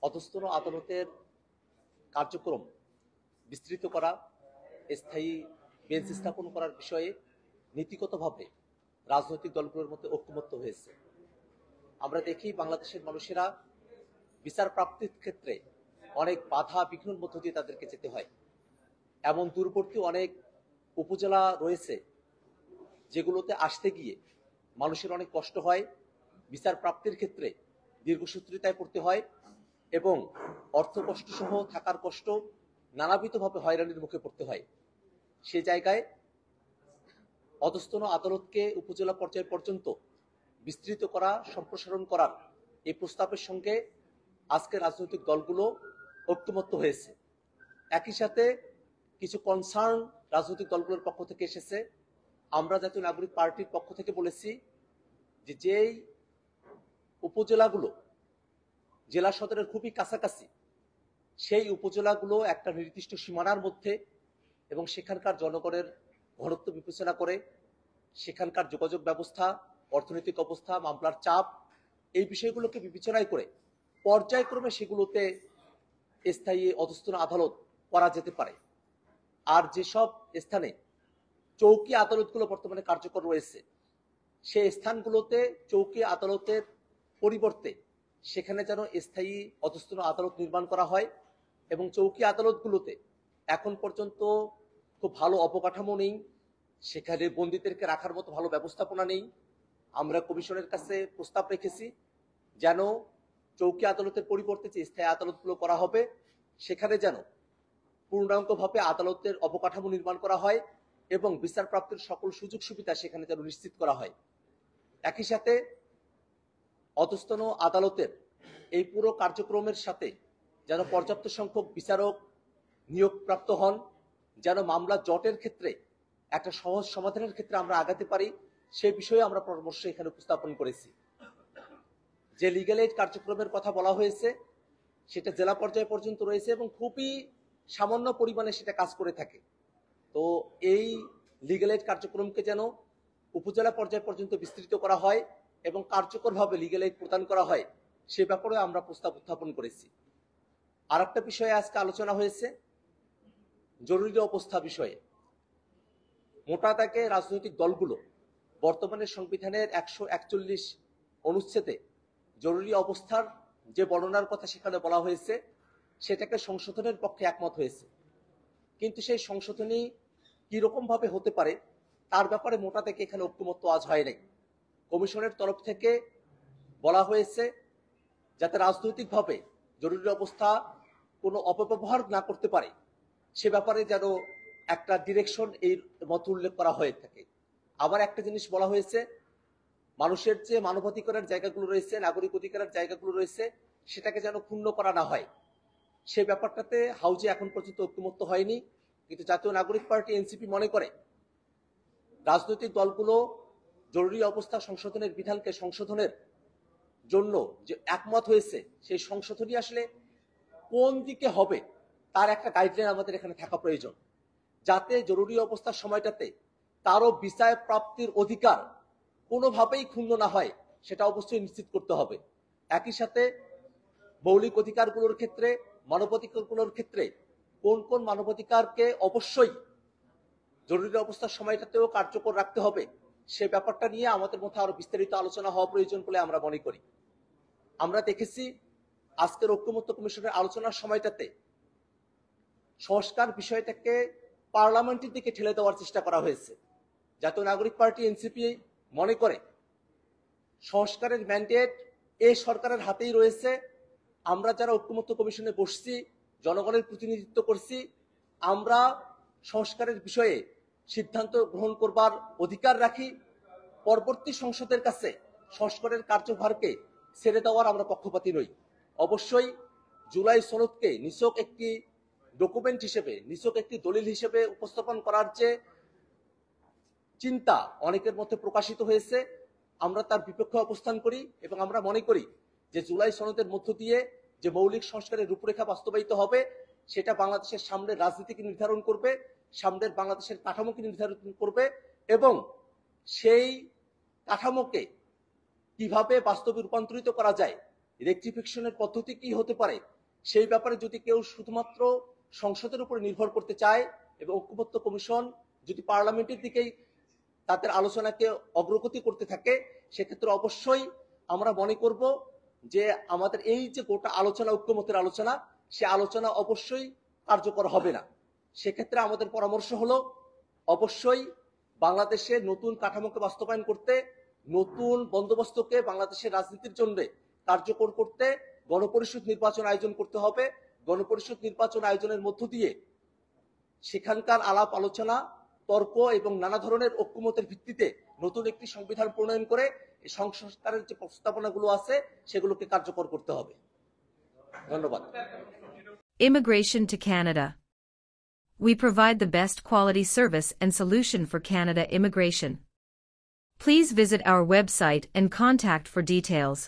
অধস্তন আদালতের কার্যক্রম বিস্তৃত করা, স্থায়ী বেঞ্চ স্থাপন করার বিষয়ে নীতিগতভাবে রাজনৈতিক দলগুলোর মধ্যে ঐকমত্য হয়েছে। আমরা দেখি বাংলাদেশের মানুষেরা বিচার প্রাপ্তির ক্ষেত্রে অনেক বাধা বিঘ্নের মধ্য দিয়ে তাদেরকে যেতে হয়। এমন দূরবর্তী অনেক উপজেলা রয়েছে যেগুলোতে আসতে গিয়ে মানুষের অনেক কষ্ট হয়, বিচার প্রাপ্তির ক্ষেত্রে দীর্ঘসূত্রিতায় পড়তে হয় এবং অর্থ কষ্ট সহ থাকার কষ্ট, নানাবিধভাবে হয়রানির মুখে পড়তে হয়। সে জায়গায় অধস্তন আদালতকে উপজেলা পর্যায় পর্যন্ত বিস্তৃত করা, সম্প্রসারণ করার এই প্রস্তাবের সঙ্গে আজকে রাজনৈতিক দলগুলো ঐক্যমত্য হয়েছে। একই সাথে কিছু কনসার্ন রাজনৈতিক দলগুলোর পক্ষ থেকে এসেছে। আমরা জাতীয় নাগরিক পার্টির পক্ষ থেকে বলেছি যে যেই উপজেলাগুলো জেলা সদরের খুবই কাছাকাছি, সেই উপজেলাগুলো একটা নির্দিষ্ট সীমানার মধ্যে এবং সেখানকার জনগণের ঘনত্ব বিবেচনা করে, সেখানকার যোগাযোগ ব্যবস্থা, অর্থনৈতিক অবস্থা, মামলার চাপ, এই বিষয়গুলোকে বিবেচনায় করে পর্যায়ক্রমে সেগুলোতে স্থায়ী অধস্তন আদালত করা যেতে পারে। আর যেসব স্থানে চৌকি আদালতগুলো বর্তমানে কার্যকর রয়েছে, সেই স্থানগুলোতে চৌকি আদালতের পরিবর্তে সেখানে যেন স্থায়ী অধস্তন আদালত নির্মাণ করা হয়। এবং চৌকি আদালতগুলোতে এখন পর্যন্ত খুব ভালো অবকাঠামো নেই, সেখানে বন্দীদেরকে রাখার মতো ভালো ব্যবস্থাপনা নেই। আমরা কমিশনের কাছে প্রস্তাব রেখেছি যেন চৌকি আদালতের পরিবর্তে যে স্থায়ী আদালতগুলো করা হবে সেখানে যেন পূর্ণাঙ্গভাবে আদালতের অবকাঠামো নির্মাণ করা হয় এবং বিচার প্রাপ্তির সকল সুযোগ সুবিধা সেখানে যেন নিশ্চিত করা হয়। একই সাথে অধস্তন আদালতের এই পুরো কার্যক্রমের সাথে যেন পর্যাপ্ত সংখ্যক বিচারক নিয়োগপ্রাপ্ত হন, যেন মামলা জটের ক্ষেত্রে একটা সহজ সমাধানের ক্ষেত্রে আমরা আগাতে পারি, সে বিষয়ে আমরা পরামর্শ এখানে উপস্থাপন করেছি। যে লিগ্যাল এইড কার্যক্রমের কথা বলা হয়েছে সেটা জেলা পর্যায় পর্যন্ত রয়েছে এবং খুবই সামান্য পরিমাণে সেটা কাজ করে থাকে। তো এই লিগ্যাল এইড কার্যক্রমকে যেন উপজেলা পর্যায় পর্যন্ত বিস্তৃত করা হয় এবং কার্যকরভাবে লিগ্যাল এইড প্রদান করা হয়, সে ব্যাপারে আমরা প্রস্তাব উত্থাপন করেছি। আর একটা বিষয়ে আজকে আলোচনা হয়েছে জরুরি অবস্থা বিষয়ে। মোটা দাগে রাজনৈতিক দলগুলো বর্তমানে সংবিধানের 141 অনুচ্ছেদে জরুরি অবস্থার যে বর্ণনার কথা সেখানে বলা হয়েছে সেটাকে সংশোধনের পক্ষে একমত হয়েছে, কিন্তু সেই সংশোধনী কিরকম ভাবে হতে পারে তার ব্যাপারে মোটা থেকে এখানে ঐক্যমত্য আজ হয় নাই। কমিশনের তরফ থেকে বলা হয়েছে যাতে রাজনৈতিকভাবে জরুরি অবস্থা কোনো অপব্যবহার না করতে পারে সে ব্যাপারে যেন একটা ডিরেকশন এই মত উল্লেখ করা হয়ে থাকে। আবার একটা জিনিস বলা হয়েছে, মানুষের যে মানবাধিকারের জায়গাগুলো রয়েছে, নাগরিক অধিকারের জায়গাগুলো রয়েছে, সেটাকে যেন ক্ষুণ্ণ করা না হয়। সে ব্যাপারটাতে হাউজে এখন পর্যন্ত ঐক্যমত্য হয়নি, কিন্তু জাতীয় নাগরিক পার্টি এনসিপি মনে করে রাজনৈতিক দলগুলো জরুরি অবস্থা সংশোধনের বিধানকে সংশোধনের জন্য যে একমত হয়েছে সেই সংশোধনী আসলে কোন দিকে হবে তার একটা গাইডলাইন আমাদের এখানে থাকা প্রয়োজন, যাতে জরুরি অবস্থার সময়টাতে তারও বিচার প্রাপ্তির অধিকার কোনোভাবেই ক্ষুণ্ণ না হয়, সেটা অবশ্যই নিশ্চিত করতে হবে। একই সাথে মৌলিক অধিকারগুলোর ক্ষেত্রে, মানবাধিকারগুলোর ক্ষেত্রে কোন কোন মানবাধিকারকে অবশ্যই জরুরি অবস্থার সময়টাতেও কার্যকর রাখতে হবে, সে ব্যাপারটা নিয়ে আমাদের মধ্যে আরো বিস্তারিত আলোচনা হওয়া প্রয়োজন বলে আমরা মনে করি। আমরা দেখেছি আজকের ঐক্যমত্য কমিশনের আলোচনার সময়টাতে সংস্কার বিষয়টাকে পার্লামেন্টের দিকে ঠেলে দেওয়ার চেষ্টা করা হয়েছে। জাতীয় নাগরিক পার্টি এনসিপি মনে করে সংস্কারের ম্যান্ডেট এই সরকারের হাতেই রয়েছে। আমরা যারা ঐক্যমত্য কমিশনে বসছি, জনগণের প্রতিনিধিত্ব করছি, আমরা সংস্কারের বিষয়ে সিদ্ধান্ত গ্রহণ করবার অধিকার রাখি। পরবর্তী সংসদের কাছে সংস্কারের কার্যভারকে ছেড়ে দেওয়ার আমরা পক্ষপাতী নই। অবশ্যই জুলাই সনদকে নিছক একটি ডকুমেন্ট হিসেবে, নিছক একটি দলিল হিসেবে উপস্থাপন করার যে চিন্তা অনেকের মধ্যে প্রকাশিত হয়েছে, আমরা তার বিপক্ষে অবস্থান করি এবং আমরা মনে করি যে জুলাই সনদের মধ্য দিয়ে যে মৌলিক সংস্কারের রূপরেখা বাস্তবায়িত হবে সেটা বাংলাদেশের সামনের রাজনীতিকে নির্ধারণ করবে, সামনের বাংলাদেশের কাঠামোকে নির্ধারণ করবে এবং সেই কাঠামোকে কিভাবে বাস্তবে রূপান্তরিত করা যায় রেকটিফিকেশনের পদ্ধতি কি হতে পারে সেই ব্যাপারে যদি কেউ শুধুমাত্র সংসদের উপরে নির্ভর করতে চায় এবং ঐক্যমত্য কমিশন যদি পার্লামেন্টের দিকেই তাদের আলোচনাকে অগ্রগতি করতে থাকে, সেক্ষেত্রে অবশ্যই আমরা মনে করব যে আমাদের এই যে গোটা আলোচনা, ঐক্যমতের আলোচনা, সে আলোচনা অবশ্যই কার্যকর হবে না। সেক্ষেত্রে আমাদের পরামর্শ হলো অবশ্যই বাংলাদেশে নতুন কাঠামোকে বাস্তবায়ন করতে, নতুন বন্দোবস্তকে বাংলাদেশের রাজনীতির জন্য কার্যকর করতে গণপরিষদ নির্বাচন আয়োজন করতে হবে। গণপরিষদ নির্বাচন আয়োজনের মধ্য দিয়ে সেখানকার আলাপ আলোচনা, তর্ক এবং নানা ধরনের ঐক্যমতের ভিত্তিতে নতুন একটি সংবিধান প্রণয়ন করে এই সংস্কারের যে প্রস্তাবনাগুলো আছে সেগুলোকে কার্যকর করতে হবে। ধন্যবাদ। Immigration to Canada. We provide the best quality service and solution for Canada immigration. Please visit our website and contact for details.